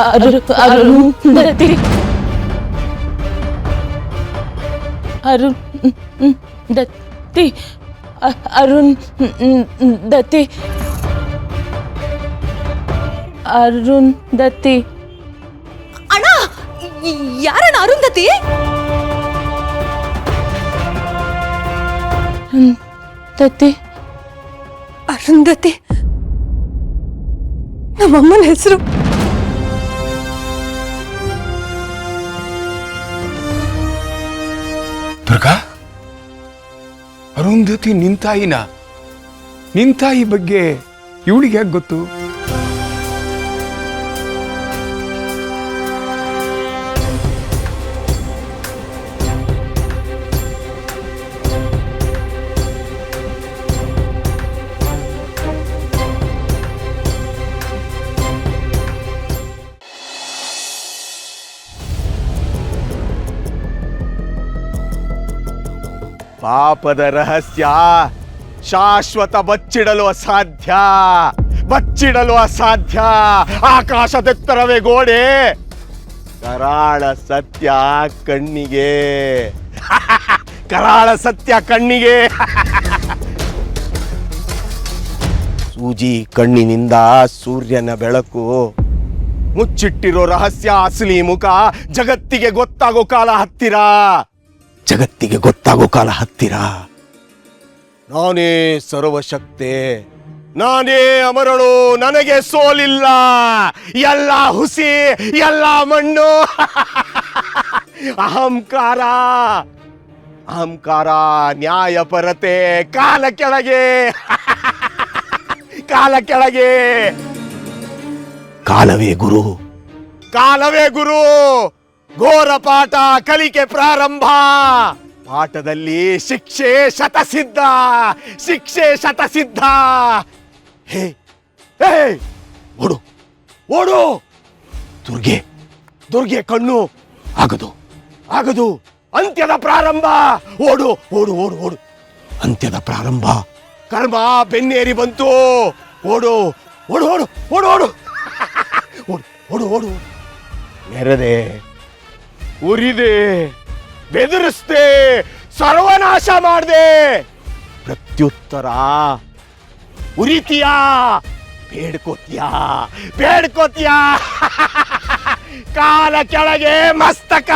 ಅರುಂಧತಿ ಅರುಂಧತಿ ಅರುಂಧತಿ ಅರುಂಧತಿ ಅಣ್ಣ, ಯಾರಣ್ಣ ಅರುಂಧತಿ? ಅರುಂಧತಿ ಅರುಂಧತಿ ನಮ್ಮಮ್ಮನ ಹೆಸರು. ದುರ್ಗಾ, ಅರುಂಧತಿ ನಿಂತಾಯಿ ಬಗ್ಗೆ ಇವಳಿಗೆ ಯಾಕೆ ಗೊತ್ತು? ಪಾಪದ ರಹಸ್ಯ ಶಾಶ್ವತ ಬಚ್ಚಿಡಲು ಅಸಾಧ್ಯ. ಆಕಾಶದೆತ್ತರವೇ ಗೋಡೆ, ಕರಾಳ ಸತ್ಯ ಕಣ್ಣಿಗೆ. ಸೂಜಿ ಕಣ್ಣಿನಿಂದ ಸೂರ್ಯನ ಬೆಳಕು, ಮುಚ್ಚಿಟ್ಟಿರೋ ರಹಸ್ಯ ಅಸಲಿ ಮುಖ ಜಗತ್ತಿಗೆ ಗೊತ್ತಾಗೋ ಕಾಲ ಹತ್ತಿರ. ನಾನೇ ಸರ್ವಶಕ್ತೆ, ನಾನೇ ಅಮರಳು, ನನಗೆ ಸೋಲಿಲ್ಲ. ಎಲ್ಲ ಹುಸಿ, ಎಲ್ಲ ಮಣ್ಣು. ಅಹಂಕಾರ, ನ್ಯಾಯಪರತೆ ಕಾಲ ಕೆಳಗೆ. ಕಾಲವೇ ಗುರು. ಘೋರ ಪಾಠ ಕಲಿಕೆ ಪ್ರಾರಂಭ. ಪಾಠದಲ್ಲಿ ಶಿಕ್ಷೆ ಶತಸಿದ್ಧ. ಹೇ ಓಡು. ದುರ್ಗೆ ಕಣ್ಣು ಆಗದು. ಅಂತ್ಯದ ಪ್ರಾರಂಭ. ಓಡು. ಅಂತ್ಯದ ಪ್ರಾರಂಭ. ಕರ್ಮ ಬೆನ್ನೇರಿ ಬಂತು. ಓಡು. ನೆರೆದೆ, ಉರಿದೆ, ಬೆದರಿಸ್ದೆ, ಸರ್ವನಾಶ ಮಾಡಿದೆ. ಪ್ರತ್ಯುತ್ತರ ಉರಿತೀಯಾ, ಬೇಡ್ಕೋತೀಯಾ. ಕಾಲ ಕೆಳಗೆ ಮಸ್ತಕ.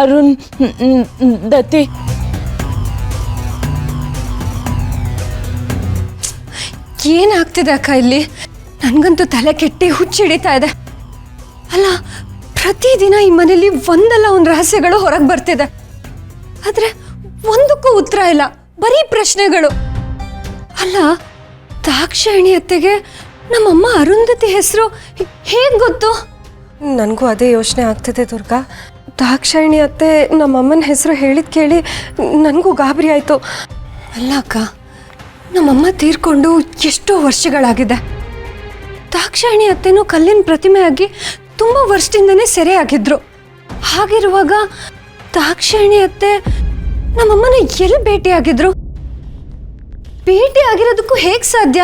ಅರುಂಧತಿ ಏನಾಗ್ತಿದೆ ಅಕ್ಕ ಇಲ್ಲಿ? ನನ್ಗಂತೂ ತಲೆ ಕೆಟ್ಟಿ ಹುಚ್ಚಿಡಿತಾ ಇದೆ. ಅಲ್ಲ, ಪ್ರತಿದಿನ ಈ ಮನೇಲಿ ಒಂದಲ್ಲ ಒಂದು ರಹಸ್ಯಗಳು ಹೊರಗೆ ಬರ್ತಿದೆ, ಆದ್ರೆ ಒಂದಕ್ಕೂ ಉತ್ತರ ಇಲ್ಲ, ಬರೀ ಪ್ರಶ್ನೆಗಳು. ಅಲ್ಲ, ದಾಕ್ಷಾಯಿಣಿ ಅತ್ತೆಗೆ ನಮ್ಮಮ್ಮ ಅರುಂಧತಿ ಹೆಸರು ಹೇಗೆ ಗೊತ್ತು? ನನಗೂ ಅದೇ ಯೋಚನೆ ಆಗ್ತಿದೆ ದುರ್ಗಾ. ದಾಕ್ಷಾಯಿಣಿ ಅತ್ತೆ ನಮ್ಮಮ್ಮನ ಹೆಸರು ಹೇಳಿದ್ ಕೇಳಿ ನನಗೂ ಗಾಬರಿ ಆಯಿತು. ಅಲ್ಲ ಅಕ್ಕ, ನಮ್ಮಮ್ಮ ತೀರ್ಕೊಂಡು ಎಷ್ಟೋ ವರ್ಷಗಳಾಗಿದೆ. ದಾಕ್ಷಾಯಿಣಿ ಅತ್ತೆನೂ ಕಲ್ಲಿನ ಪ್ರತಿಮೆಯಾಗಿ ತುಂಬ ವರ್ಷದಿಂದನೇ ಸೆರೆಯಾಗಿದ್ರು. ಹಾಗಿರುವಾಗ ದಾಕ್ಷಾಯಿಣಿ ಅತ್ತೆ ನಮ್ಮಮ್ಮನ ಎಲ್ಲಿ ಭೇಟಿಯಾಗಿದ್ರು? ಭೇಟಿ ಆಗಿರೋದಕ್ಕೂ ಹೇಗೆ ಸಾಧ್ಯ?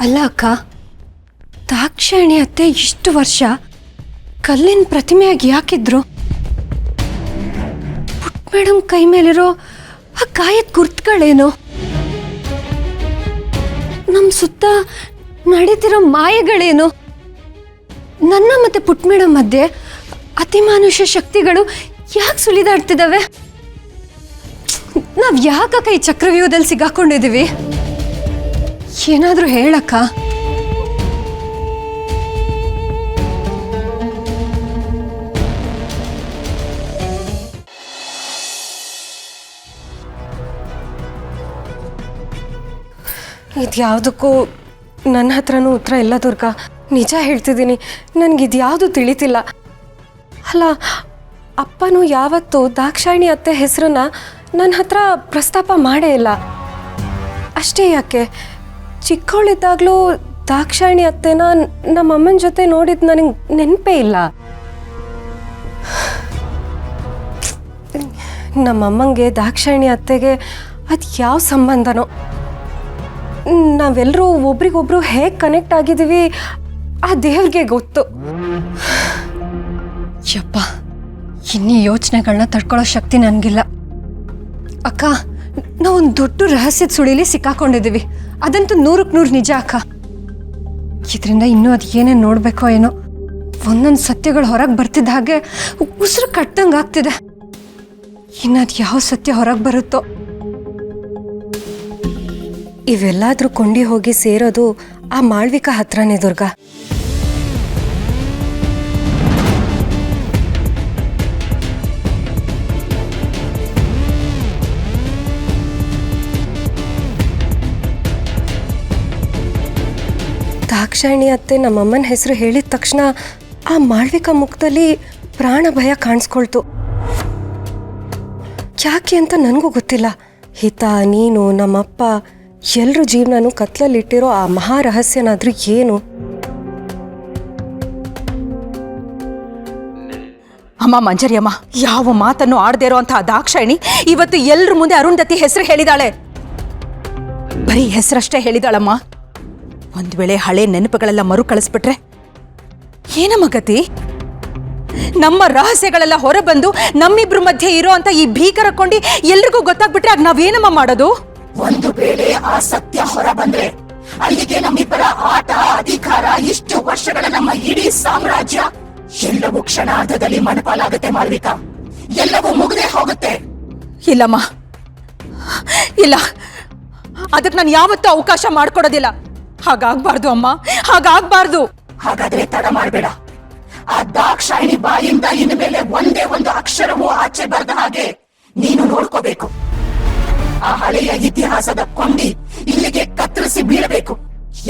ಅಲ್ಲ ಅಕ್ಕ, ದಾಕ್ಷಾಯಿಣಿ ಅತ್ತೆ ಇಷ್ಟು ವರ್ಷ ಕಲ್ಲಿನ ಪ್ರತಿಮೆಯಾಗಿ ಯಾಕಿದ್ರು? ಪುಟ್ ಮೇಡಮ್ ಕೈ ಮೇಲಿರೋ ಆ ಗಾಯದ ಗುರ್ತುಗಳೇನು? ನಮ್ಮ ಸುತ್ತ ನಡೀತಿರೋ ಮಾಯಗಳೇನು? ನನ್ನ ಮತ್ತೆ ಪುಟ್ ಮೇಡಮ್ ಮಧ್ಯೆ ಅತಿಮಾನುಷ ಶಕ್ತಿಗಳು ಯಾಕೆ ಸುಳಿದಾಡ್ತಿದ್ದಾವೆ? ನಾವ್ ಯಾಕಕ್ಕ ಈ ಚಕ್ರವ್ಯೂಹದಲ್ಲಿ ಸಿಗಾಕೊಂಡಿದೀವಿ? ಏನಾದ್ರೂ ಹೇಳಕ್ಕ. ಇದ್ಯಾವುದಕ್ಕೂ ನನ್ನ ಹತ್ರನೂ ಉತ್ತರ ಇಲ್ಲ ದುರ್ಗಾ. ನಿಜ ಹೇಳ್ತಿದ್ದೀನಿ, ನನಗಿದ್ಯಾವುದು ತಿಳಿತಿಲ್ಲ. ಅಲ್ಲ, ಅಪ್ಪನೂ ಯಾವತ್ತೂ ದಾಕ್ಷಾಯಿಣಿ ಅತ್ತೆ ಹೆಸರನ್ನ ನನ್ನ ಹತ್ರ ಪ್ರಸ್ತಾಪ ಮಾಡೇ ಇಲ್ಲ. ಅಷ್ಟೇ ಯಾಕೆ, ಚಿಕ್ಕವಳಿದ್ದಾಗಲೂ ದಾಕ್ಷಾಯಿಣಿ ಅತ್ತೆನ ನಮ್ಮ ಅಮ್ಮನ ಜೊತೆ ನೋಡಿದ್ದು ನನಗೆ ನೆನಪೇ ಇಲ್ಲ. ನಮ್ಮಮ್ಮಂಗೆ ದಾಕ್ಷಾಯಿಣಿ ಅತ್ತೆಗೆ ಅದು ಯಾವ ಸಂಬಂಧನೋ, ನಾವೆಲ್ಲರೂ ಒಬ್ರಿಗೊಬ್ರು ಹೇಗೆ ಕನೆಕ್ಟ್ ಆಗಿದ್ದೀವಿ ಆ ದೇವ್ರಿಗೆ ಗೊತ್ತು. ಯಪ್ಪ, ಇನ್ನೀ ಯೋಚನೆಗಳನ್ನ ತಡ್ಕೊಳ್ಳೋ ಶಕ್ತಿ ನನಗಿಲ್ಲ. ಅಕ್ಕ, ನಾವೊಂದು ದೊಡ್ಡ ರಹಸ್ಯದ ಸುಳಿಲಿ ಸಿಕ್ಕಾಕೊಂಡಿದ್ದೀವಿ. ಅದಂತೂ 100ಕ್ಕೆ 100 ನಿಜ ಅಕ್ಕ. ಇದರಿಂದ ಇನ್ನೂ ಅದು ಏನೇನು ನೋಡಬೇಕೋ ಏನೋ. ಒಂದೊಂದು ಸತ್ಯಗಳು ಹೊರಗೆ ಬರ್ತಿದ್ದ ಹಾಗೆ ಉಸಿರು ಕಟ್ಟಂಗೆ ಆಗ್ತಿದೆ. ಇನ್ನು ಅದು ಯಾವ ಸತ್ಯ ಹೊರಗೆ ಬರುತ್ತೋ. ಇವೆಲ್ಲಾದ್ರೂ ಕೊಂಡಿ ಹೋಗಿ ಸೇರೋದು ಆ ಮಾಳ್ವಿಕಾ ಹತ್ರನೇ ದುರ್ಗಾ. ದಾಕ್ಷಾಯಿಣಿ ಅತ್ತೆ ನಮ್ಮಮ್ಮನ ಹೆಸರು ಹೇಳಿದ ತಕ್ಷಣ ಆ ಮಾಳ್ವಿಕಾ ಮುಖದಲ್ಲಿ ಪ್ರಾಣ ಭಯ ಕಾಣಿಸ್ಕೊಳ್ತು. ಯಾಕೆ ಅಂತ ನನಗೂ ಗೊತ್ತಿಲ್ಲ. ಹಿತ, ನೀನು, ನಮ್ಮಪ್ಪ ಎಲ್ಲರ ಜೀವನನೂ ಕತ್ಲಲ್ಲಿಟ್ಟಿರೋ ಆ ಮಹಾರಹಸ್ಯನಾದ್ರೂ ಏನು? ಅಮ್ಮ ಮಂಜರಿಯಮ್ಮ, ಯಾವ ಮಾತನ್ನು ಆಡದೇ ಇರೋಂತಹ ದಾಕ್ಷಾಯಿಣಿ ಇವತ್ತು ಎಲ್ಲರ ಮುಂದೆ ಅರುಂಧತಿ ಹೆಸರು ಹೇಳಿದಾಳೆ. ಬರೀ ಹೆಸರಷ್ಟೇ ಹೇಳಿದಾಳಮ್ಮ. ಒಂದ್ ವೇಳೆ ಹಳೆ ನೆನಪುಗಳೆಲ್ಲ ಮರು ಕಳಿಸ್ಬಿಟ್ರೆ ಏನಮ್ಮ ಗತಿ? ನಮ್ಮ ರಹಸ್ಯಗಳೆಲ್ಲ ಹೊರಬಂದು ನಮ್ಮಿಬ್ರ ಮಧ್ಯೆ ಇರೋ ಅಂತ ಈ ಭೀಕರ ಕೊಂಡಿ ಎಲ್ರಿಗೂ ಗೊತ್ತಾಗ್ಬಿಟ್ರೆ ಆಗ ನಾವೇನಮ್ಮ ಮಾಡೋದು? ಒಂದು ವೇಳೆ ಆ ಸತ್ಯ ಹೊರ ಬಂದ್ರೆ ಅಲ್ಲಿಗೆ ನಮ್ಮಿಬ್ಬರ ಆಟ, ಅಧಿಕಾರ, ಇಷ್ಟು ವರ್ಷಗಳ ನಮ್ಮ ಇಡೀ ಸಾಮ್ರಾಜ್ಯ ಎಲ್ಲವೂ ಕ್ಷಣಾರ್ಧದಲ್ಲಿ ಮನಪಾಲಾಗುತ್ತೆ ಮಾಳ್ವಿಕಾ. ಎಲ್ಲವೂ ಮುಗಿದೇ ಹೋಗುತ್ತೆ. ಇಲ್ಲಮ್ಮ, ಇಲ್ಲ, ಅದಕ್ಕೆ ನಾನು ಯಾವತ್ತೂ ಅವಕಾಶ ಮಾಡ್ಕೊಡೋದಿಲ್ಲ. ಹಾಗಾಗ್ಬಾರ್ದು ಅಮ್ಮ, ಹಾಗಾಗ್ಬಾರ್ದು. ಹಾಗಾದ್ರೆ ತಡ ಮಾಡಬೇಡ. ಆ ದಾಕ್ಷಾಯಿಣಿ ಬಾಯಿಂದ ಇನ್ನು ಮೇಲೆ ಒಂದೇ ಒಂದು ಅಕ್ಷರವೂ ಆಚೆ ಬರದ ಹಾಗೆ ನೀನು ನೋಡ್ಕೋಬೇಕು. ಆ ಹಳೆಯ ಇತಿಹಾಸದ ಕೊಂಡಿ ಇಲ್ಲಿಗೆ ಕತ್ತರಿಸಿ ಬೀಳಬೇಕು.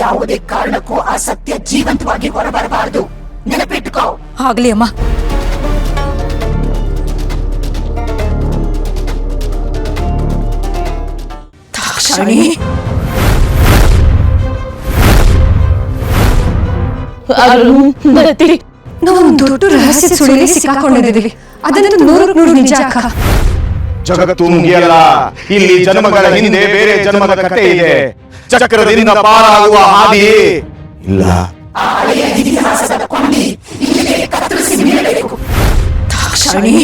ಯಾವುದೇ ಕಾರಣಕ್ಕೂ ಆ ಸತ್ಯ ಜೀವಂತವಾಗಿ ಹೊರಬರಬಾರದು. ನೆನಪಿಟ್ಟುಕೋ. ಆಗ್ಲಿ ಅಮ್ಮ. ದಾಕ್ಷಾಯಿಣಿ, ಅರುಂಧತಿ, ನಾವೊಂದು ದೊಡ್ಡ ರಹಸ್ಯದ ಸುಳಿಲಿ ಸಿಕ್ಕಾಕೊಂಡಿದ್ದೀವಿ. ಅದಂತೂ 100ಕ್ಕೆ 100 ನಿಜ ಅಕ್ಕ. ಜಗತ್ತು ಮುಗಿಯಲ್ಲ. ಇಲ್ಲಿ ಜನ್ಮಗಳ ಹಿಂದೆ ಬೇರೆ ಜನ್ಮದ ಕಥೆ ಇದೆ. ಚಕ್ರದಿಂದ ಪಾರಾಗುವ ಹಾದಿ ಇಲ್ಲ. ಆ ಹಳೆಯ ಇತಿಹಾಸದ ಕೊಂಡಿ ಇಲ್ಲಿಗೆ ಕತ್ತರಿಸಿ ಬೀಳಬೇಕು. ದಾಕ್ಷಾಯಿಣಿ,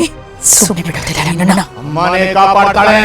ಸುಮ್ಮನೆ ಬಿಡೋದಿಲ್ಲ ನಿನ್ನನ್ನ. ಅಮ್ಮನೇ ಕಾಪಾಡ್ತಾಳೆ.